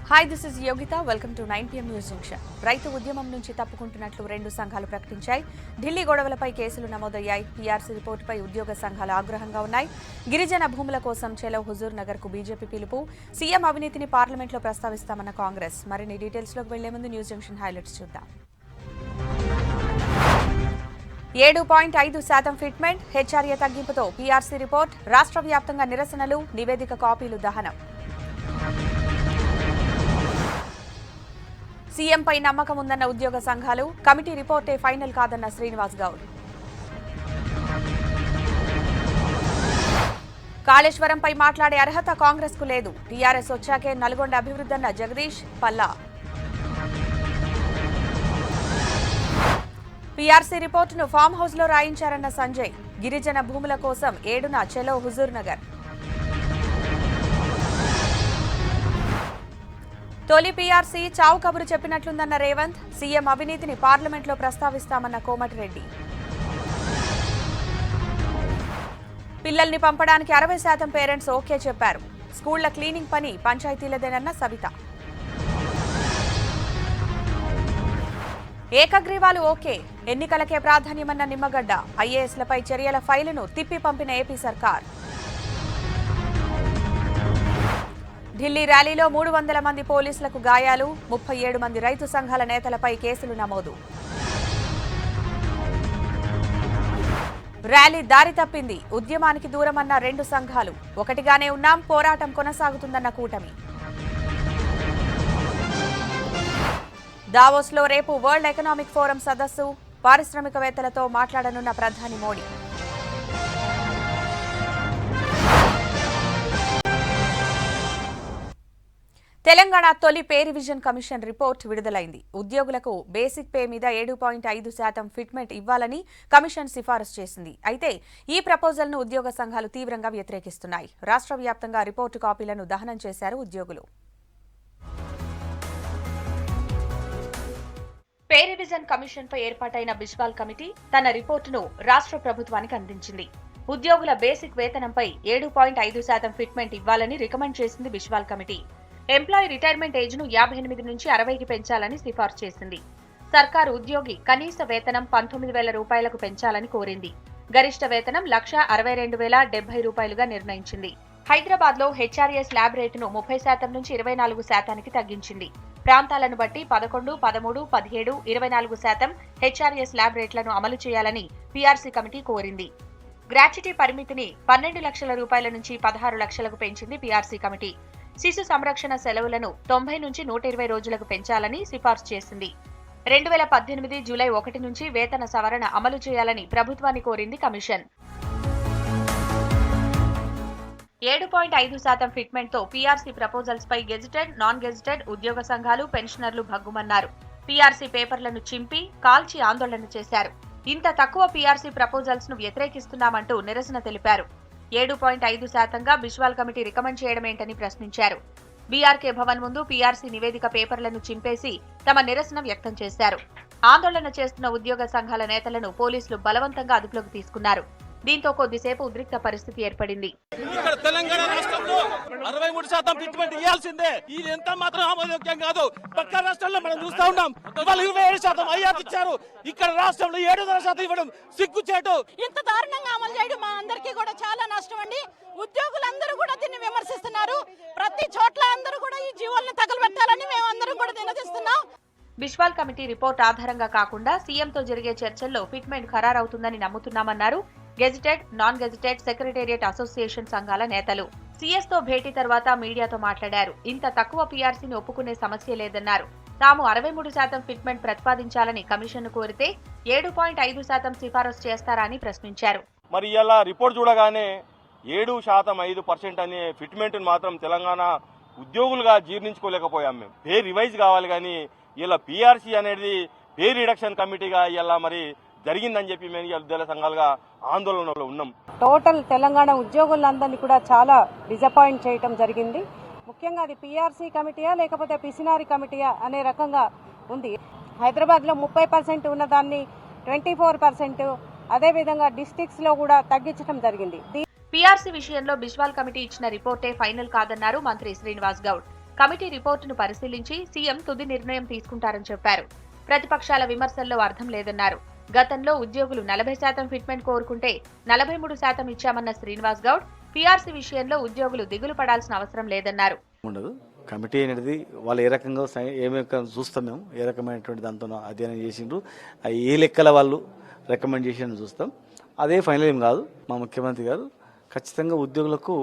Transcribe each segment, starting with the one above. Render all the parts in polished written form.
Hi, this is Yogita. Welcome to 9 PM News Junction. రైతు ఉద్యమం నుంచి తప్పుకుంటున్నట్లు రెండు సంఘాలు ప్రకటించాయి. ఢిల్లీ గొడవలపై కేసులు నమోదయ్యాయి. పీఆర్సీ రిపోర్టుపై ఉద్యోగ సంఘాలు ఆగ్రహంగా ఉన్నాయి. గిరిజన భూముల కోసం చెలో హుజూర్ నగర్ కు బీజేపీ పిలుపు. సీఎం అవినీతిని పార్లమెంట్లో ప్రస్తావిస్తామన్న కాంగ్రెస్. మరిన్ని డీటెయిల్స్ లోకి వెళ్లే ముందు న్యూస్ జంక్షన్ హైలైట్స్ చూద్దాం. 7.5% ఫిట్మెంట్ హెచ్ఆర్ఏ తగ్గింపుతో పీఆర్సీ రిపోర్ట్. రాష్ట్ర వ్యాప్తంగా నిరసనలు, నివేదిక కాపీలు దహనం. సీఎంపై నమ్మకం ఉందన్న ఉద్యోగ సంఘాలు. కమిటీ రిపోర్టే ఫైనల్ కాదన్న శ్రీనివాస్ గౌడ్. కాళేశ్వరంపై మాట్లాడే అర్హత కాంగ్రెస్ కు లేదు. టీఆర్ఎస్ వచ్చాకే నల్గొండ అభివృద్ధన్న జగదీష్ పల్లా. పీఆర్సీ రిపోర్టును ఫామ్ హౌస్ లో రాయించారన్న సంజయ్. గిరిజన భూముల కోసం 7న చెలో హుజూర్ నగర్. తొలి పీఆర్సీ చావు కబురు చెప్పినట్లుందన్న రేవంత్. సీఎం అవినీతిని పార్లమెంట్లో ప్రస్తావిస్తామన్న కోమటిరెడ్డి. పిల్లల్ని పంపడానికి 60% పేరెంట్స్ ఓకే చెప్పారు. స్కూళ్ల క్లీనింగ్ పని పంచాయతీలదేనన్న సవిత. ఏకగ్రీవాలు ఓకే, ఎన్నికలకే ప్రాధాన్యమన్న నిమ్మగడ్డ. ఐఏఎస్లపై చర్యల ఫైలును తిప్పి పంపిన ఏపీ సర్కార్. ఢిల్లీ ర్యాలీలో 300 మంది పోలీసులకు గాయాలు. 37 మంది రైతు సంఘాల నేతలపై కేసులు నమోదు. ర్యాలీ దారి తప్పింది. ఉద్యమానికి దూరమన్న రెండు సంఘాలు. ఒకటిగానే ఉన్నాం, పోరాటం కొనసాగుతుందన్న కూటమి. దావోస్లో రేపు వరల్డ్ ఎకనామిక్ ఫోరం సదస్సు. పారిశ్రామికవేత్తలతో మాట్లాడనున్న ప్రధాని మోడీ. తెలంగాణ తొలి పే రివిజన్ కమిషన్ రిపోర్ట్ విడుదలైంది. ఉద్యోగులకు బేసిక్ పే మీద 7.5% ఫిట్మెంట్ ఇవ్వాలని కమిషన్ సిఫారసు చేసింది. అయితే ఈ ప్రపోజల్ను ఉద్యోగ సంఘాలు తీవ్రంగా వ్యతిరేకిస్తున్నాయి. రాష్ట్ర వ్యాప్తంగా రిపోర్టు కాపీలను దహనం చేశారు ఉద్యోగులు. పే రివిజన్ కమిషన్పై ఏర్పాటైన బిశ్వాల్ కమిటీ తన రిపోర్టును రాష్ట్ర ప్రభుత్వానికి అందించింది. ఉద్యోగుల బేసిక్ వేతనంపై 7.5% ఫిట్మెంట్ ఇవ్వాలని రికమెండ్ చేసింది Biswal committee. Employee retirement age ను 58 నుంచి 60కి పెంచాలని సిఫార్సు చేసింది. సర్కారు ఉద్యోగి కనీస వేతనం 19,000 రూపాయలకు పెంచాలని కోరింది. గరిష్ట వేతనం 1,62,070 రూపాయలుగా నిర్ణయించింది. హైదరాబాద్ లో హెచ్ఆర్ఏ స్లాబ్ రేటును 30% నుంచి 24%కి తగ్గించింది. ప్రాంతాలను బట్టి 11, 13, 17, 24% హెచ్ఆర్ఏ స్లాబ్ రేట్లను అమలు చేయాలని పీఆర్సీ కమిటీ కోరింది. గ్రాట్యుటీ పరిమితిని 12 లక్షల రూపాయల నుంచి 16 లక్షలకు పెంచింది పీఆర్సీ కమిటీ. శిశు సంరక్షణ సెలవులను 90 నుంచి 120 రోజులకు పెంచాలని సిఫార్సు చేసింది. 2018 జూలై 1 నుంచి వేతన సవరణ అమలు చేయాలని ప్రభుత్వాన్ని కోరింది కమిషన్. 7.5% ఫిట్మెంట్తో పీఆర్సీ ప్రపోజల్స్ పై గెజిటెడ్, నాన్ గెజిటెడ్ ఉద్యోగ సంఘాలు, పెన్షనర్లు భగ్గుమన్నారు. పీఆర్సీ పేపర్లను చింపి, కాల్చి ఆందోళన చేశారు. ఇంత తక్కువ పీఆర్సీ ప్రపోజల్స్ ను వ్యతిరేకిస్తున్నామంటూ నిరసన తెలిపారు. 7.5%గా బిశ్వాల్ కమిటీ రికమెండ్ చేయడమేంటని ప్రశ్నించారు. బీఆర్కే భవన్ ముందు పీఆర్సీ నివేదిక పేపర్లను చింపేసి తమ నిరసన వ్యక్తం చేశారు. ఆందోళన చేస్తున్న ఉద్యోగ సంఘాల నేతలను పోలీసులు బలవంతంగా అదుపులోకి తీసుకున్నారు. దీంతో కొద్దిసేపు ఉద్రిక్త పరిస్థితి ఏర్పడింది. ఇక్కడ తెలంగాణ రాష్ట్రంలో 63% ఫిట్మెంట్ ఇవ్వాల్సిందే. ఇది ఎంత మాత్రం ఆమోదయోగ్యం కాదు. పక్క రాష్ట్రాల్లో మనం చూస్తా ఉన్నాం, 27% ఐఆర్ ఇచ్చారు. ఇక్కడ రాష్ట్రంలో 7.5% ఇవ్వడం సిగ్గుచేటు. ఇంత దారుణంగా అమలు చేయడం మా అందరికీ కూడా చాలా నష్టం అండి. ఉద్యోగులందరూ కూడా దీన్ని విమర్శిస్తున్నారు. ప్రతి చోట్ల అందరూ కూడా ఈ జీవోలను తగలబెట్టాలని మేము అందరం కూడా నినదిస్తున్నాం. బిశ్వాల్ కమిటీ రిపోర్ట్ ఆధారంగా కాకుండా సీఎంతో జరిగే చర్చల్లో ఫిట్మెంట్ ఖరారవుతుందని నమ్ముతున్నామన్నారు gazetted, non gazetted secretariat association సంఘాల నేతలు. సీఎస్ తో భేటీ తర్వాత మీడియాతో మాట్లాడారు. ఇంత తక్కువ పీఆర్సీని ఒప్పుకునే సమస్య లేదన్నారు. తాము 63% ఫిట్మెంట్ ప్రతిపాదించాలని కమిషన్ కోరితే 7.5% సిఫారసు చేస్తారా అని ప్రశ్నించారు. మరి ఇలా రిపోర్ట్ చూడగానే 7.5% అనే ఫిట్మెంట్ మాత్రం తెలంగాణ ఉద్యోగులుగా జీర్ణించుకోలేకపోయాం. మేము పే రివైజ్ కావాలి కానీ ఇలా పీఆర్సీ అనేది పే రిడక్షన్ కమిటీగా ఇలా మరి జరిగిందని చెప్పి మేము ఉద్యోగ సంఘాలుగా ఆందోళనలో ఉన్నాం. టోటల్ తెలంగాణ ఉద్యోగులందరినీ కూడా చాలా డిసప్పాయింట్ చేయడం జరిగింది. ముఖ్యంగా అది పీఆర్సీ కమిటీయా లేకపోతే పిసినారి కమిటీయా అనే రకంగా ఉంది. హైదరాబాద్ లో 30% ఉన్న దాన్ని 24%, అదేవిధంగా డిస్ట్రిక్ట్స్ లో కూడా తగ్గించడం జరిగింది. పీఆర్సీ విషయంలో బిశ్వాల్ కమిటీ ఇచ్చిన రిపోర్టే ఫైనల్ కాదన్నారు మంత్రి శ్రీనివాస్ గౌడ్. కమిటీ రిపోర్టును పరిశీలించి సీఎం తుది నిర్ణయం తీసుకుంటారని చెప్పారు. ప్రతిపక్షాల విమర్శల్లో అర్థం లేదన్నారు. గతంలో ఉద్యోగులు 40% ఫిట్మెంట్ కోరుకుంటే 43% ఇచ్చామన్న శ్రీనివాస్ గౌడ్ పీఆర్సీ విషయంలో ఉద్యోగులు దిగులు పడాల్సిన అవసరం లేదన్నారు. ఉండదు. కమిటీ అనేది వాళ్ళు ఏ రకంగా చూస్తాం, మేము ఏ రకమైనటువంటి దాంతో అధ్యయనం చేసిండ్రు, ఏ లెక్కల వాళ్ళు రికమెండ్ చేసి చూస్తాం. అదే ఫైనల్ ఏం కాదు. మా ముఖ్యమంత్రి గారు ఖచ్చితంగా ఉద్యోగులకు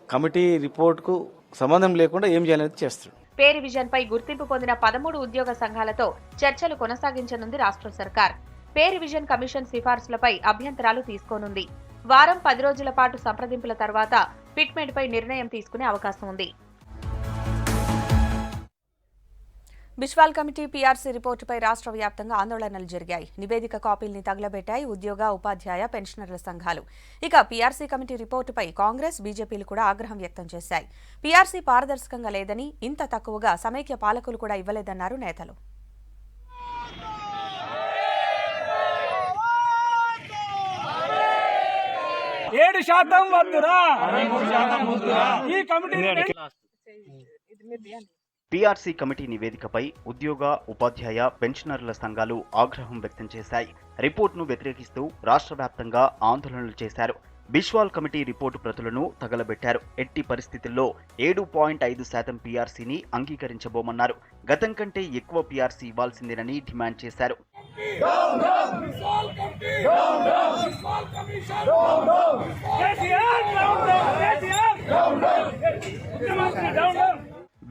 కమిటీ రిపోర్టుకు సంబంధం లేకుండా ఏం చేయాలనేది చేస్తారు. పే రివిజన్ పై గుర్తింపు పొందిన 13 ఉద్యోగ సంఘాలతో చర్చలు కొనసాగించనుంది రాష్ట్ర సర్కార్. పే రివిజన్ కమిషన్ సిఫార్సులపై అభ్యంతరాలు తీసుకోనుంది. వారం 10 రోజుల పాటు సంప్రదింపుల తర్వాత ఫిట్మెంట్ పై నిర్ణయం తీసుకునే అవకాశం ఉంది. బిశ్వాల్ కమిటీ పీఆర్సీ రిపోర్టుపై రాష్ట్ర వ్యాప్తంగా ఆందోళనలు జరిగాయి. నివేదిక కాపీల్ని తగలబెట్టాయి ఉద్యోగ, ఉపాధ్యాయ, పెన్షనర్ల సంఘాలు. ఇక పీఆర్సీ కమిటీ రిపోర్టుపై కాంగ్రెస్, బీజేపీలు కూడా ఆగ్రహం వ్యక్తం చేశాయి. పీఆర్సీ పారదర్శకంగా లేదని, ఇంత తక్కువగా సమైక్య పాలకులు కూడా ఇవ్వలేదన్నారు నేతలు. పీఆర్సీ కమిటీ నివేదికపై ఉద్యోగ, ఉపాధ్యాయ, పెన్షనర్ల సంఘాలు ఆగ్రహం వ్యక్తం చేశాయి. రిపోర్టును వ్యతిరేకిస్తూ రాష్ట్ర వ్యాప్తంగా ఆందోళనలు చేశారు. బిశ్వాల్ కమిటీ రిపోర్టు ప్రతులను తగలబెట్టారు. ఎట్టి పరిస్థితుల్లో 7.5% పీఆర్సీని అంగీకరించబోమన్నారు. గతం కంటే ఎక్కువ పీఆర్సీ ఇవ్వాల్సిందేనని డిమాండ్ చేశారు.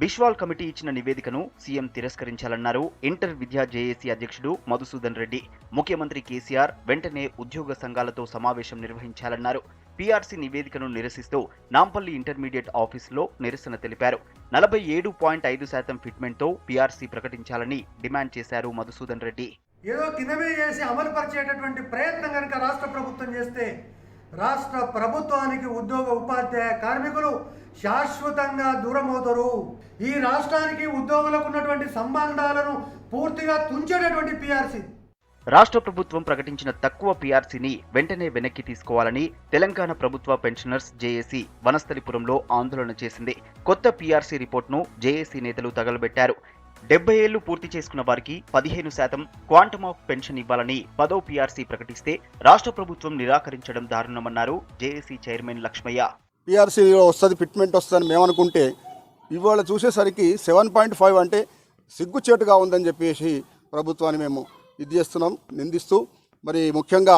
బిశ్వాల్ కమిటీ ఇచ్చిన నివేదికను సీఎం తిరస్కరించాలన్నారు ఇంటర్ విద్యా జేఏసీ అధ్యక్షుడు మధుసూదన్ రెడ్డి. ముఖ్యమంత్రి కేసీఆర్ వెంటనే ఉద్యోగ సంఘాలతో సమావేశం నిర్వహించాలన్నారు. పీఆర్సీ నివేదికను నిరసిస్తూ నాంపల్లి ఇంటర్మీడియట్ ఆఫీసులో నిరసన తెలిపారు. 47.5% ఫిట్మెంట్తో పీఆర్సీ ప్రకటించాలని డిమాండ్ చేశారు మధుసూదన్ రెడ్డి. ఏదో కిందమే చేసి అమలు పరిచేటటువంటి ప్రయత్నం కనుక రాష్ట్ర ప్రభుత్వం చేస్తే రాష్ట్ర ప్రభుత్వానికి ఉద్యోగ, ఉపాధ్యాయ, కార్మికులు శాశ్వతంగా దూరం అవుతారు. ఈ రాష్ట్రానికి ఉద్యోగులకు ఉన్నటువంటి సంబంధాలను పూర్తిగా తుంచేటటువంటి పీఆర్సీ. రాష్ట్ర ప్రభుత్వం ప్రకటించిన తక్కువ పీఆర్సీని వెంటనే వెనక్కి తీసుకోవాలని తెలంగాణ ప్రభుత్వ పెన్షనర్స్ జేఏసీ వనస్థలిపురంలో ఆందోళన చేసింది. కొత్త పీఆర్సీ రిపోర్టును జేఏసీ నేతలు తగలబెట్టారు. 70 ఏళ్లు పూర్తి చేసుకున్న వారికి 15% క్వాంటమ్ ఆఫ్ పెన్షన్ ఇవ్వాలని 10వ పీఆర్సీ ప్రకటిస్తే రాష్ట్ర ప్రభుత్వం నిరాకరించడం దారుణమన్నారు జేఏసీ చైర్మన్ లక్ష్మయ్య. పీఆర్సీలో వస్తుంది, ఫిట్మెంట్ వస్తుందని మేమనుకుంటే ఇవాళ చూసేసరికి 7.5 అంటే సిగ్గుచేటుగా ఉందని చెప్పేసి ప్రభుత్వాన్ని మేము ఇది చేస్తున్నాం, నిందిస్తూ. మరి ముఖ్యంగా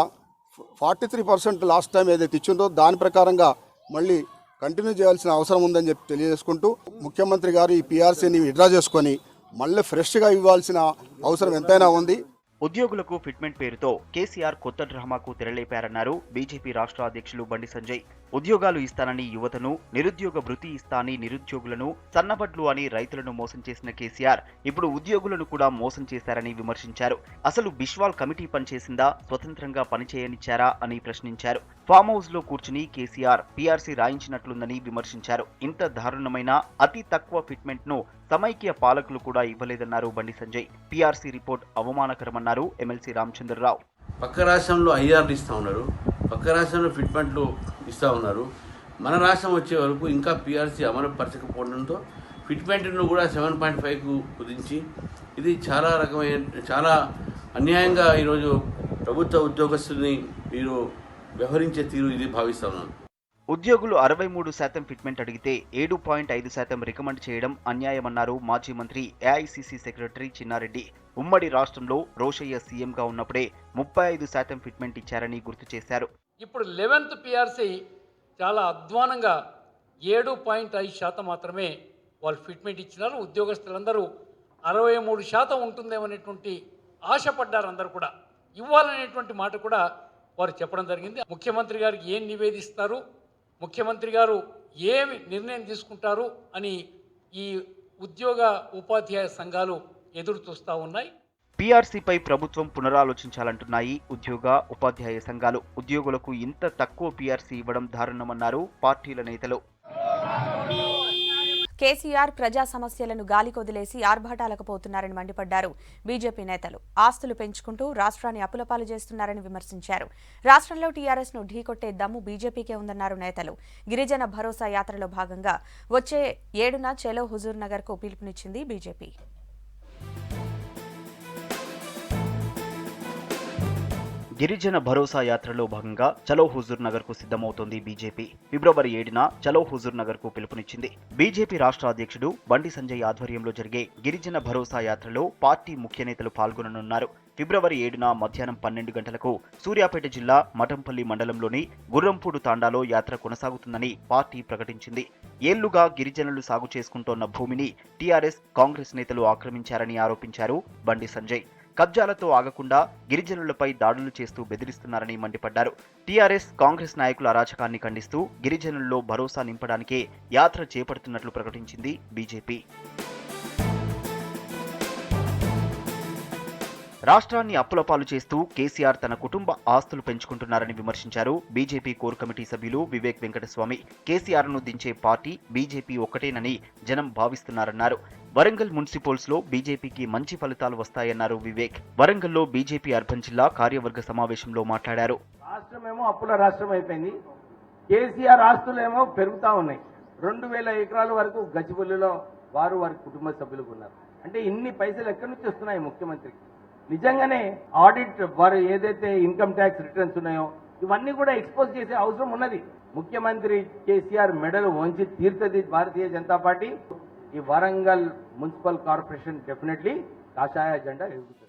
43% లాస్ట్ టైం ఏదైతే ఇచ్చిందో దాని ప్రకారంగా మళ్ళీ కంటిన్యూ చేయాల్సిన అవసరం ఉందని చెప్పి తెలియజేసుకుంటూ ముఖ్యమంత్రి గారు ఈ పీఆర్సీని విత్డ్రా చేసుకొని మళ్ళీ ఫ్రెష్గా ఇవ్వాల్సిన అవసరం ఎంతైనా ఉంది. ఉద్యోగులకు ఫిట్మెంట్ పేరుతో కేసీఆర్ కొత్త డ్రామాకు తెరలేపారన్నారు బీజేపీ రాష్ట్ర అధ్యక్షులు బండి సంజయ్. ఉద్యోగాలు ఇస్తానని యువతను, నిరుద్యోగ భృతి ఇస్తానని నిరుద్యోగులను, సన్నబడ్లు అని రైతులను మోసం చేసిన కేసీఆర్ ఇప్పుడు ఉద్యోగులను కూడా మోసం చేశారని విమర్శించారు. అసలు బిశ్వాల్ కమిటీ పనిచేసిందా, స్వతంత్రంగా పనిచేయనిచ్చారా అని ప్రశ్నించారు. ఫామ్ హౌస్ లో కూర్చుని కేసీఆర్ పీఆర్సీ రాయించినట్లుందని విమర్శించారు. ఇంత దారుణమైన అతి తక్కువ ఫిట్మెంట్ ను సమైక్య పాలకులు కూడా ఇవ్వలేదన్నారు బండి సంజయ్. పీఆర్సీ రిపోర్ట్ అవమానకరమన్నారు ఎమ్మెల్సీ రామచంద్రరావు. పక్క రాష్ట్రంలో ఐఆర్లు ఇస్తూ ఉన్నారు, పక్క రాష్ట్రంలో ఫిట్మెంట్లు ఇస్తూ ఉన్నారు. మన రాష్ట్రం వచ్చే వరకు ఇంకా పీఆర్సీ అమలు పరచకపోవడంతో ఫిట్మెంట్ను కూడా 7.5కు కుదించి ఇది చాలా అన్యాయంగా ఈరోజు ప్రభుత్వ ఉద్యోగస్తుల్ని మీరు వ్యవహరించే తీరు ఇది భావిస్తూ ఉన్నాను. ఉద్యోగులు 63% ఫిట్మెంట్ అడిగితే 7.5% రికమెండ్ చేయడం అన్యాయమన్నారు మాజీ మంత్రి ఏఐసీసీ సెక్రటరీ చిన్నారెడ్డి. ఉమ్మడి రాష్ట్రంలో రోషయ్య సీఎంగా ఉన్నప్పుడే 35% ఫిట్మెంట్ ఇచ్చారని గుర్తు చేశారు. ఇప్పుడు 11th పీఆర్సీ చాలా అధ్వానంగా 7.5% మాత్రమే వాళ్ళు ఫిట్మెంట్ ఇచ్చినారు. ఉద్యోగస్తులందరూ 63% ఉంటుందేమనేటువంటి ఆశపడ్డారు. అందరూ కూడా ఇవ్వాలనేటువంటి మాట కూడా వారు చెప్పడం జరిగింది. ముఖ్యమంత్రి గారికి ఏం నివేదిస్తారు, ముఖ్యమంత్రి గారు ఏమి నిర్ణయం తీసుకుంటారు అని ఈ ఉద్యోగ, ఉపాధ్యాయ సంఘాలు ఎదురు చూస్తూ ఉన్నాయి. పీఆర్సీపై ప్రభుత్వం పునరాలోచించాలంటున్నాయి ఉద్యోగ, ఉపాధ్యాయ సంఘాలు. ఉద్యోగులకు ఇంత తక్కువ పీఆర్సీ ఇవ్వడం దారుణమన్నారు పార్టీల నేతలు. కేసీఆర్ ప్రజా సమస్యలను గాలికొదిలేసి ఆర్భాటాలకు పోతున్నారని మండిపడ్డారు బీజేపీ నేతలు. ఆస్తులు పెంచుకుంటూ రాష్ట్రాన్ని అప్పులపాలు చేస్తున్నారని విమర్శించారు. రాష్ట్రంలో టీఆర్ఎస్ ను ఢీకొట్టే దమ్ము బీజేపీకే ఉందన్నారు నేతలు. గిరిజన భరోసా యాత్రలో భాగంగా వచ్చే 7న చలో హుజూర్ నగర్ కు పిలుపునిచ్చింది బీజేపీ. గిరిజన భరోసా యాత్రలో భాగంగా చలో హుజూర్ నగర్ కు సిద్ధమవుతోంది బీజేపీ. ఫిబ్రవరి 7న చలో హుజూర్ నగర్ కు పిలుపునిచ్చింది. బీజేపీ రాష్ట్ర అధ్యక్షుడు బండి సంజయ్ ఆధ్వర్యంలో జరిగే గిరిజన భరోసా యాత్రలో పార్టీ ముఖ్య నేతలు పాల్గొననున్నారు. ఫిబ్రవరి 7న మధ్యాహ్నం 12 గంటలకు సూర్యాపేట జిల్లా మఠంపల్లి మండలంలోని గుర్రంపూడు తాండాలో యాత్ర కొనసాగుతుందని పార్టీ ప్రకటించింది. ఏళ్లుగా గిరిజనులు సాగు చేసుకుంటోన్న భూమిని టీఆర్ఎస్, కాంగ్రెస్ నేతలు ఆక్రమించారని ఆరోపించారు బండి సంజయ్. కబ్జాలతో ఆగకుండా గిరిజనులపై దాడులు చేస్తూ బెదిరిస్తున్నారని మండిపడ్డారు. టీఆర్ఎస్, కాంగ్రెస్ నాయకుల అరాచకాన్ని ఖండిస్తూ గిరిజనుల్లో భరోసా నింపడానికే యాత్ర చేపడుతున్నట్లు ప్రకటించింది బీజేపీ. రాష్ట్రాన్ని అప్పులపాలు చేస్తూ కేసీఆర్ తన కుటుంబ ఆస్తులు పెంచుకుంటున్నారని విమర్శించారు బీజేపీ కోర్ కమిటీ సభ్యులు వివేక్ వెంకటస్వామి. కేసీఆర్ను దించే పార్టీ బీజేపీ ఒక్కటేనని జనం భావిస్తున్నారన్నారు. వరంగల్ మున్సిపల్స్ లో బీజేపీకి మంచి ఫలితాలు వస్తాయన్నారు వివేక్. వరంగల్లో బీజేపీ అర్బన్ జిల్లా కార్యవర్గ సమావేశంలో మాట్లాడారు. రాష్ట్రమేమో అప్పుల రాష్ట్రం అయిపోయింది. కేసీఆర్ ఆస్తులేమో పెరుగుతా ఉన్నాయి. 2000 ఎకరాల వరకు గచ్చిబౌలిలో వారి కుటుంబ సభ్యులకు ఉన్నారు. అంటే ఇన్ని పైసలు ఎక్కడి నుంచి వస్తున్నాయి ముఖ్యమంత్రికి? నిజంగానే ఆడిట్ వారు ఏదైతే ఇన్కమ్ ట్యాక్స్ రిటర్న్స్ ఉన్నాయో ఇవన్నీ కూడా ఎక్స్పోజ్ చేసే అవసరం ఉన్నది. ముఖ్యమంత్రి కేసీఆర్ మెడలు వంచి తీర్తది భారతీయ జనతా పార్టీ. ఈ వరంగల్ మున్సిపల్ కార్పొరేషన్ డెఫినెట్లీ కాషాయ జెండా ఎదుగుతుంది.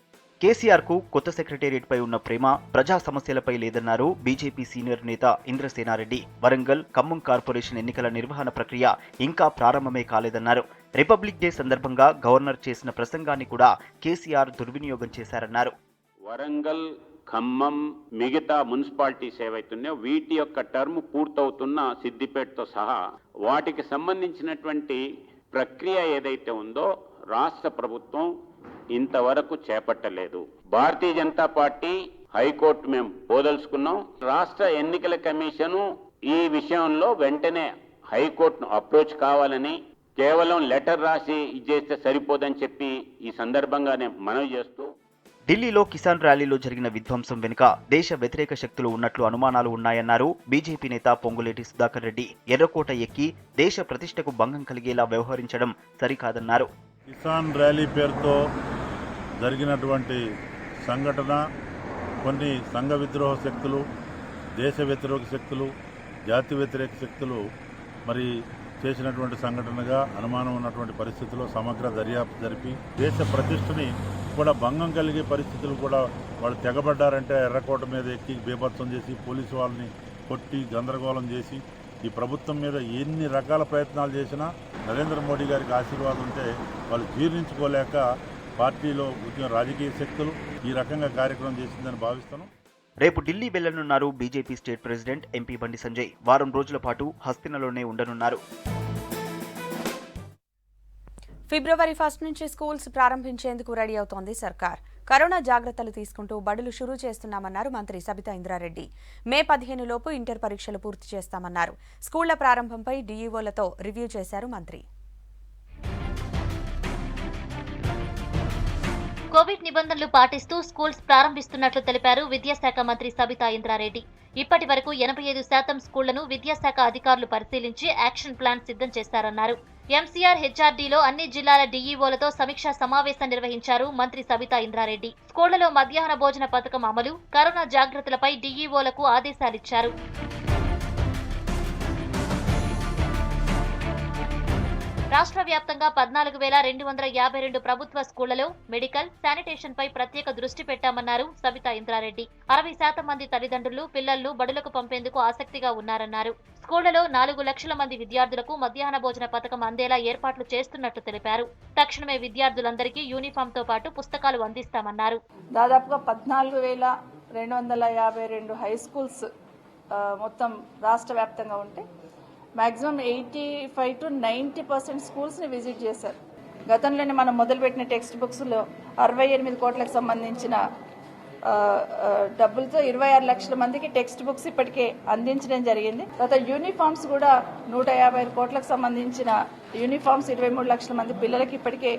కేసీఆర్ కు కొత్త సెక్రటేరియట్ పై ఉన్న ప్రేమ ప్రజా సమస్యలపై లేదన్నారు బీజేపీ సీనియర్ నేత ఇంద్రసేనారెడ్డి. వరంగల్, ఖమ్మం కార్పొరేషన్ ఎన్నికల నిర్వహణ ప్రక్రియ ఇంకా ప్రారంభమే కాలేదన్నారు. రిపబ్లిక్ డే సందర్భంగా గవర్నర్ చేసిన ప్రసంగాన్ని కూడా కేసీఆర్ దుర్వినియోగం చేశారన్నారు. వరంగల్, ఖమ్మం, మిగతా మున్సిపాలిటీస్ ఏవైతున్నాయో వీటి యొక్క టర్మ్ పూర్తవుతున్న సిద్దిపేటతో సహా వాటికి సంబంధించినటువంటి ప్రక్రియ ఏదైతే ఉందో రాష్ట్ర ప్రభుత్వం ఇంతవరకు చేపట్టలేదు. భారతీయ జనతా పార్టీ, హైకోర్టు మేము పోదలుచుకున్నాం. రాష్ట్ర ఎన్నికల కమిషను ఈ విషయంలో వెంటనే హైకోర్టును అప్రోచ్ కావాలని, కేవలం లెటర్ రాసి ఇచ్చేస్తే సరిపోదని చెప్పి ఈ సందర్భంగానే మనవి చేస్తూ, ఢిల్లీలో కిసాన్ ర్యాలీలో జరిగిన విధ్వంసం వెనుక దేశ వ్యతిరేక శక్తులు ఉన్నట్లు అనుమానాలు ఉన్నాయన్నారు బీజేపీ నేత పొంగులేటి సుధాకర్ రెడ్డి. ఎర్రకోట ఎక్కి దేశ ప్రతిష్టకు భంగం కలిగేలా వ్యవహరించడం సరికాదన్నారు. కిసాన్ ర్యాలీ పేరుతో జరిగినటువంటి సంఘటన కొన్ని సంఘ విద్రోహ శక్తులు, దేశ వ్యతిరేక శక్తులు, జాతి వ్యతిరేక శక్తులు మరి చేసినటువంటి సంఘటనగా అనుమానం ఉన్నటువంటి పరిస్థితుల్లో సమగ్ర దర్యాప్తు జరిపి దేశ ప్రతిష్టని కూడా భంగం కలిగే పరిస్థితులు కూడా వాళ్ళు తెగబడ్డారంటే ఎర్రకోట మీద ఎక్కి బీభత్సం చేసి పోలీసు వాళ్ళని కొట్టి గందరగోళం చేసి ఈ ప్రభుత్వం మీద ఎన్ని రకాల ప్రయత్నాలు చేసినా నరేంద్ర మోడీ గారికి ఆశీర్వాదం ఉంటే వాళ్ళు జీర్ణించుకోలేక పార్టీలో రాజకీయ శక్తులు ఈ రకంగా కార్యక్రమం చేసిందని భావిస్తాను. రేపు ఢిల్లీ వెళ్లనున్నారు BJP state president MP Bandi Sanjay. వారం రోజుల పాటు హస్తినలోనే ఉండనున్నారు. ఫిబ్రవరి 1 నుంచి స్కూల్స్ ప్రారంభించేందుకు రెడీ అవుతోంది సర్కార్. కరోనా జాగ్రత్తలు తీసుకుంటూ బడులు షురూ చేస్తున్నామన్నారు మంత్రి సబితా ఇంద్రారెడ్డి. మే 15 లోపు ఇంటర్ పరీక్షలు పూర్తి చేస్తామన్నారు. స్కూళ్ల ప్రారంభంపై డీఈఓలతో రివ్యూ చేశారు మంత్రి. కోవిడ్ నిబంధనలు పాటిస్తూ స్కూల్స్ ప్రారంభిస్తున్నట్లు తెలిపారు విద్యాశాఖ మంత్రి సబితా ఇంద్రారెడ్డి. ఇప్పటి వరకు 85% స్కూళ్లను విద్యాశాఖ అధికారులు పరిశీలించి యాక్షన్ ప్లాన్ సిద్ధం చేశారన్నారు. ఎంసీఆర్ హెచ్ఆర్డీలో అన్ని జిల్లాల డీఈఓలతో సమీక్షా సమావేశం నిర్వహించారు మంత్రి సబితా ఇంద్రారెడ్డి. స్కూళ్లలో మధ్యాహ్న భోజన పథకం అమలు, కరోనా జాగ్రత్తలపై డీఈఓలకు ఆదేశాలిచ్చారు. రాష్ట్ర వ్యాప్తంగా 14,252 ప్రభుత్వ స్కూళ్లలో మెడికల్, శానిటేషన్ పై ప్రత్యేక దృష్టి పెట్టామన్నారు సబితా ఇంద్రారెడ్డి. 60% మంది తల్లిదండ్రులు పిల్లలను బడులకు పంపేందుకు ఆసక్తిగా ఉన్నారన్నారు. స్కూళ్లలో 4 లక్షల మంది విద్యార్థులకు మధ్యాహ్న భోజన పథకం అందేలా ఏర్పాట్లు చేస్తున్నట్లు తెలిపారు. తక్షణమే విద్యార్థులందరికీ యూనిఫామ్ తో పాటు పుస్తకాలు అందిస్తామన్నారు. దాదాపుగా 14,252 హై స్కూల్స్ మొత్తం రాష్ట్ర వ్యాప్తంగా ఉంటే మాక్సిమం 85 to 90% స్కూల్స్ని విజిట్ చేశారు. గతంలోనే మనం మొదలుపెట్టిన టెక్స్ట్ బుక్స్లో 68 కోట్లకు సంబంధించిన డబ్బులతో 26 లక్షల మందికి టెక్స్ట్ బుక్స్ ఇప్పటికే అందించడం జరిగింది. తర్వాత యూనిఫామ్స్ కూడా 155 కోట్లకు సంబంధించిన యూనిఫామ్స్ 23 లక్షల మంది పిల్లలకి ఇప్పటికే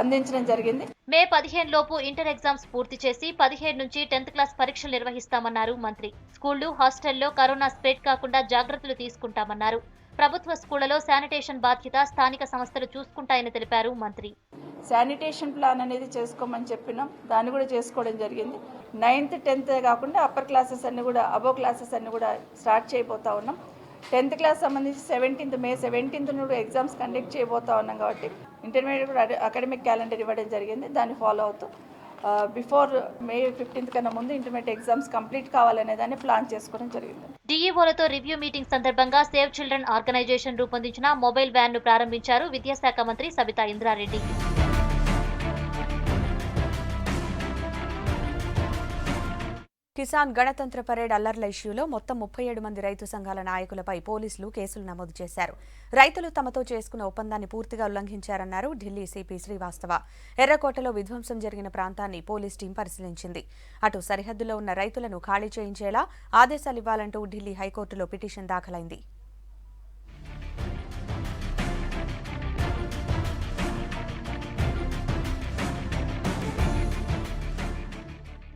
అందించడం జరిగింది. మే 15 లోపు ఇంటర్ ఎగ్జామ్స్ పూర్తి చేసి 17 నుంచి 10th క్లాస్ పరీక్షలు నిర్వహిస్తామన్నారు మంత్రి. స్కూళ్లు, హాస్టల్లో కరోనా స్ప్రెడ్ కాకుండా జాగ్రత్తలు తీసుకుంటామన్నారు. ప్రభుత్వ స్కూళ్లలో శానిటేషన్ బాధ్యత స్థానిక సంస్థలు చూసుకుంటాయని తెలిపారు మంత్రి. శానిటేషన్ ప్లాన్ అనేది చేసుకోమని చెప్పినాం, దాన్ని కూడా చేసుకోవడం జరిగింది. 9th, 10th కాకుండా అప్పర్ క్లాసెస్ అన్ని కూడా, అబోవ్ క్లాసెస్ అన్ని కూడా స్టార్ట్ చేయబోతా ఉన్నాం. 10th క్లాస్ సంబంధించి May 17th నుండి ఎగ్జామ్స్ కండక్ట్ చేయబోతా ఉన్నాం కాబట్టి ఇంటర్మీడియట్ కూడా అకాడమిక్ క్యాలెండర్ ఇవ్వడం జరిగింది. దాన్ని ఫాలో అవుతూ బిఫోర్ May 15th కన్నా ముందు ఇంటర్మీడియట్ ఎగ్జామ్స్ కంప్లీట్ కావాలనే దాన్ని ప్లాన్ చేసుకోవడం జరిగింది. డీఈఓలతో రివ్యూ మీటింగ్ సందర్భంగా సేవ్ చిల్డ్రన్ ఆర్గనైజేషన్ రూపొందించిన మొబైల్ వ్యాన్ ను ప్రారంభించారు విద్యాశాఖ మంత్రి సబితా ఇంద్రారెడ్డి. కిసాన్ గణతంత్ర పరేడ్ అల్లర్ల ఇష్యూలో మొత్తం 37 మంది రైతు సంఘాల నాయకులపై పోలీసులు కేసులు నమోదు చేశారు. రైతులు తమతో చేసుకున్న ఒప్పందాన్ని పూర్తిగా ఉల్లంఘించారన్నారు ఢిల్లీ సిపి శ్రీవాస్తవ. ఎర్రకోటలో విధ్వంసం జరిగిన ప్రాంతాన్ని పోలీస్ టీం పరిశీలించింది. అటు సరిహద్దులో ఉన్న రైతులను ఖాళీ చేయించేలా ఆదేశాలివ్వాలంటూ ఢిల్లీ హైకోర్టులో పిటిషన్ దాఖలైంది.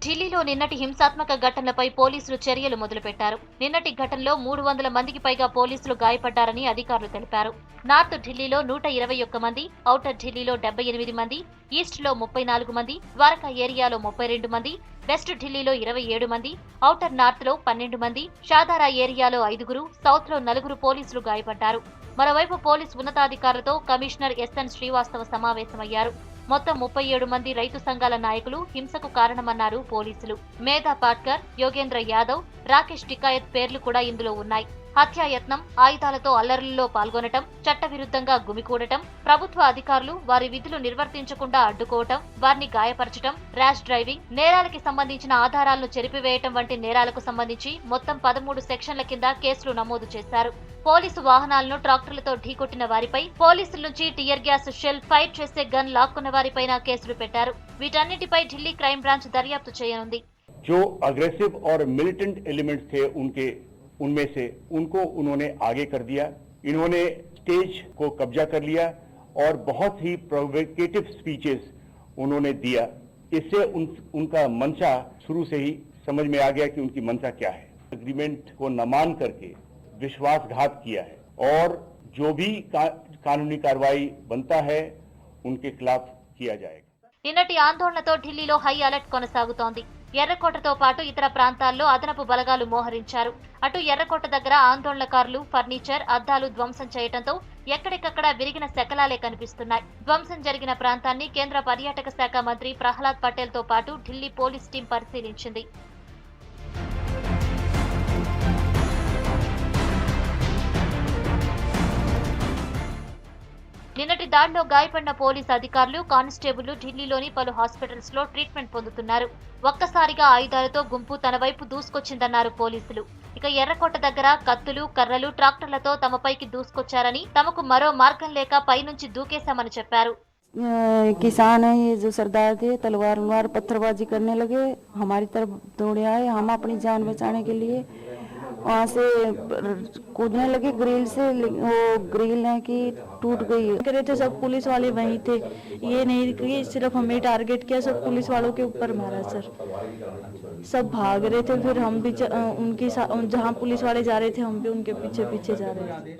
ఢిల్లీలో నిన్నటి హింసాత్మక ఘటనలపై పోలీసులు చర్యలు మొదలుపెట్టారు. నిన్నటి ఘటనలో 300 మందికి పైగా పోలీసులు గాయపడ్డారని అధికారులు తెలిపారు. నార్త్ ఢిల్లీలో 121 మంది, ఔటర్ ఢిల్లీలో 78 మంది, ఈస్ట్లో 34 మంది, ద్వారకా ఏరియాలో 32 మంది, వెస్ట్ ఢిల్లీలో 27 మంది, ఔటర్ నార్త్లో 12 మంది, షాదారా ఏరియాలో 5, సౌత్లో 4 పోలీసులు గాయపడ్డారు. మరోవైపు పోలీసు ఉన్నతాధికారులతో కమిషనర్ ఎస్ఎన్ శ్రీవాస్తవ సమావేశమయ్యారు. మొత్తం 37 మంది రైతు సంఘాల నాయకులు హింసకు కారణమన్నారు పోలీసులు. మేధా పాట్కర్, యోగేంద్ర యాదవ్, రాకేష్ టికాయత్ పేర్లు కూడా ఇందులో ఉన్నాయి. హత్యాయత్నం, ఆయుధాలతో అల్లర్లలో పాల్గొనటం, చట్టవిరుద్ధంగా గుమికూడటం, ప్రభుత్వ అధికారులు వారి విధులు నిర్వర్తించకుండా అడ్డుకోవటం, వారిని గాయపరచటం, ర్యాష్ డ్రైవింగ్, నేరాలకి సంబంధించిన ఆధారాలను చెరిపివేయటం వంటి నేరాలకు సంబంధించి మొత్తం 13 సెక్షన్ల కింద కేసులు నమోదు చేశారు. పోలీసు వాహనాలను ట్రాక్టర్లతో ఢీకొట్టిన వారిపై, పోలీసుల నుంచి టియర్ గ్యాస్ షెల్, ఫైర్ చేసే గన్ లాక్కున్న వారిపైన కేసులు పెట్టారు. వీటన్నిటిపై ఢిల్లీ క్రైమ్ బ్రాంచ్ దర్యాప్తు చేయనుంది. जो अग्रेसिव और मिलिटेंट एलिमेंट्स थे उनमें से उनको उन्होंने आगे कर दिया. इन्होंने स्टेज को कब्जा कर लिया और बहुत ही प्रोवोकेटिव स्पीचेस उन्होंने दिया. इससे उनका मंशा शुरू से ही समझ में आ गया कि उनकी मंशा क्या है. एग्रीमेंट को न मान करके विश्वासघात किया है और जो भी कानूनी कार्रवाई बनता है उनके खिलाफ किया जाएगा. నిన్నటి ఆందోళనతో ఢిల్లీలో హై అలర్ట్ కొనసాగుతోంది. ఎర్రకోటతో పాటు ఇతర ప్రాంతాల్లో అదనపు బలగాలు మోహరించారు. అటు ఎర్రకోట దగ్గర ఆందోళనకారులు ఫర్నిచర్, అద్దాలు ధ్వంసం చేయడంతో ఎక్కడికక్కడ విరిగిన శకలాలే కనిపిస్తున్నాయి. ధ్వంసం జరిగిన ప్రాంతాన్ని కేంద్ర పర్యాటక శాఖ మంత్రి ప్రహ్లాద్ పటేల్ తో పాటు ఢిల్లీ పోలీస్ టీం పరిశీలించింది. నిన్నటి దాడిలో గాయపడిన పోలీసు అధికారులు, కానిస్టేబుళ్లు ఢిల్లీలోని పలు హాస్పిటల్స్ లో ట్రీట్మెంట్ పొందుతున్నారు. ఒక్కసారిగా ఆయుధాలతో గుంపు తన వైపు దూసుకొచ్చిందన్నారు పోలీసులు. ఇక ఎర్రకోట దగ్గర కత్తులు, కర్రలు, ట్రాక్టర్లతో తమపైకి దూసుకొచ్చారని, తమకు మరో మార్గం లేక పైనుంచి దూకేశామని చెప్పారు. किसान है ये जो सरदार थे, तलवार पत्थरबाजी करने लगे, हमारी तरफ दौड़े आए. हम अपनी जान बचाने के लिए वहाँ से कूदने लगे ग्रिल से. वो ग्रिल है कि टूट गई. करे थे सब पुलिस वाले वहीं थे. ये नहीं कि सिर्फ हमें टारगेट किया, सब पुलिस वालों के ऊपर मारा सर. सब भाग रहे थे. फिर हम भी उनकी जहाँ पुलिस वाले जा रहे थे हम भी उनके पीछे पीछे जा रहे थे.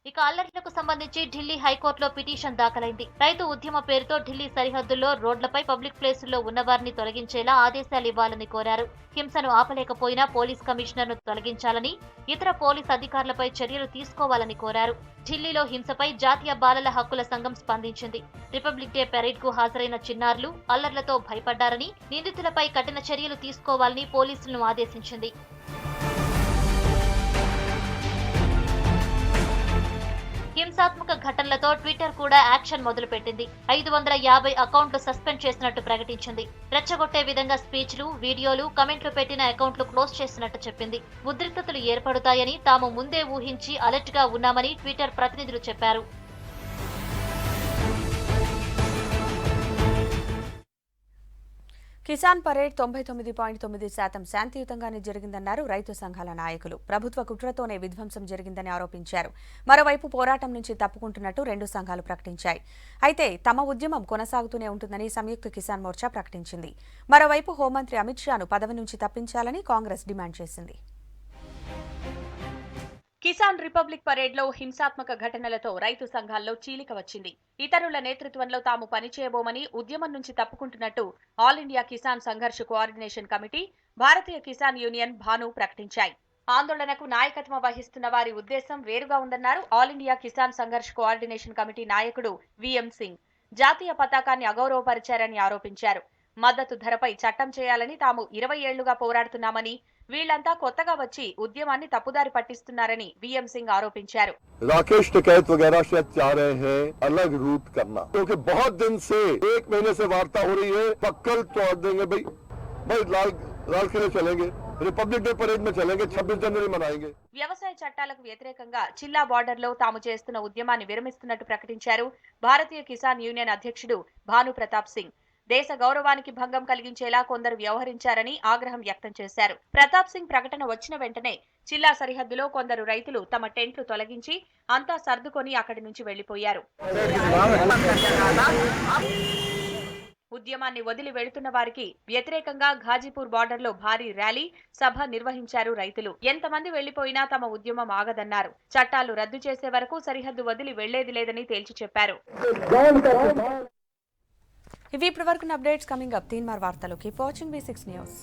ఇక అల్లర్లకు సంబంధించి ఢిల్లీ హైకోర్టులో పిటిషన్ దాఖలైంది. రైతు ఉద్యమ పేరుతో ఢిల్లీ సరిహద్దుల్లో రోడ్లపై, పబ్లిక్ ప్లేసుల్లో ఉన్నవారిని తొలగించేలా ఆదేశాలు ఇవ్వాలని కోరారు. హింసను ఆపలేకపోయినా పోలీస్ కమిషనర్ ను తొలగించాలని, ఇతర పోలీస్ అధికారులపై చర్యలు తీసుకోవాలని కోరారు. ఢిల్లీలో హింసపై జాతీయ బాలల హక్కుల సంఘం స్పందించింది. రిపబ్లిక్ డే పెరేడ్ కు హాజరైన చిన్నారులు అల్లర్లతో భయపడ్డారని, నిందితులపై కఠిన చర్యలు తీసుకోవాలని పోలీసులను ఆదేశించింది. హింసాత్మక ఘటనలతో ట్విట్టర్ కూడా యాక్షన్ మొదలుపెట్టింది. 550 అకౌంట్లు సస్పెండ్ చేసినట్టు ప్రకటించింది. రెచ్చగొట్టే విధంగా స్పీచ్లు, వీడియోలు, కమెంట్లు పెట్టిన అకౌంట్లు క్లోజ్ చేసినట్టు చెప్పింది. ఉద్రిక్తతలు ఏర్పడతాయని తాము ముందే ఊహించి అలర్ట్ గా ఉన్నామని ట్విట్టర్ ప్రతినిధులు చెప్పారు. కిసాన్ పరేడ్ 99.9% శాంతియుతంగానే జరిగిందన్నారు రైతు సంఘాల నాయకులు. ప్రభుత్వ కుట్రతోనే విధ్వంసం జరిగిందని ఆరోపించారు. మరోవైపు పోరాటం నుంచి తప్పుకుంటున్నట్టు రెండు సంఘాలు ప్రకటించాయి. అయితే తమ ఉద్యమం కొనసాగుతూనే ఉంటుందని సంయుక్త కిసాన్ మోర్చా ప్రకటించింది. మరోవైపు హోంమంత్రి అమిత్ షాను పదవి నుంచి తప్పించాలని కాంగ్రెస్ డిమాండ్ చేసింది. కిసాన్ రిపబ్లిక్ పరేడ్లో హింసాత్మక ఘటనలతో రైతు సంఘాల్లో చీలిక వచ్చింది. ఇతరుల నేతృత్వంలో తాము పనిచేయబోమని ఉద్యమం నుంచి తప్పుకుంటున్నట్టు All India Kisan Sangharsh coordination committee, Bharatiya Kisan union Bhanu ప్రకటించాయి. ఆందోళనకు నాయకత్వం వహిస్తున్న వారి ఉద్దేశం వేరుగా ఉందన్నారు All India Kisan Sangharsh coordination committee నాయకుడు విఎం సింగ్. జాతీయ పతాకాన్ని అగౌరవపరిచారని ఆరోపించారు. మద్దతు ధరపై చట్టం చేయాలని తాము 20 ఏళ్లుగా పోరాడుతున్నామని, వీళ్లంతా కొత్తగా వచ్చి ఉద్యమాన్ని తప్పుదారి పట్టిస్తున్నారని విఎం సింగ్ ఆరోపించారు. राकेश टिकैत वगैरह शायद चाह रहे हैं अलग रूट करना, क्योंकि बहुत दिन से 1 महीने से वार्ता हो रही है, पक्कल तोड़ देंगे भाई लाल किले चलेंगे, रिपब्लिक डे परेड में चलेंगे, 26 जनवरी मनाएंगे. వ్యవసాయ చట్టాలకు వ్యతిరేకంగా చిల్లా బార్డర్లో తాము చేస్తున్న ఉద్యమాన్ని విరమిస్తున్నట్టు ప్రకటించారు భారతీయ కిసాన్ యూనియన్ అధ్యక్షుడు భాను ప్రతాప్ సింగ్. దేశ గౌరవానికి భంగం కలిగించేలా కొందరు వ్యవహరించారని ఆగ్రహం వ్యక్తం చేశారు. ప్రతాప్ సింగ్ ప్రకటన వచ్చిన వెంటనే చిల్లా సరిహద్దులో కొందరు రైతులు తమ టెంట్లు తొలగించి అంతా సర్దుకొని అక్కడి నుంచి వెళ్లిపోయారు. ఉద్యమాన్ని వదిలి వెళుతున్న వారికి వ్యతిరేకంగా ఘాజీపూర్ బార్డర్లో భారీ ర్యాలీ, సభ నిర్వహించారు రైతులు. ఎంతమంది వెళ్లిపోయినా తమ ఉద్యమం ఆగదన్నారు. చట్టాలు రద్దు చేసే వరకు సరిహద్దు వదిలి వెళ్లేది లేదని తేల్చి చెప్పారు. ఇవి ఇప్పటివరకు అప్డేట్స్. కమింగ్ అప్ 3 వార్తలు. Keep watching V6 news.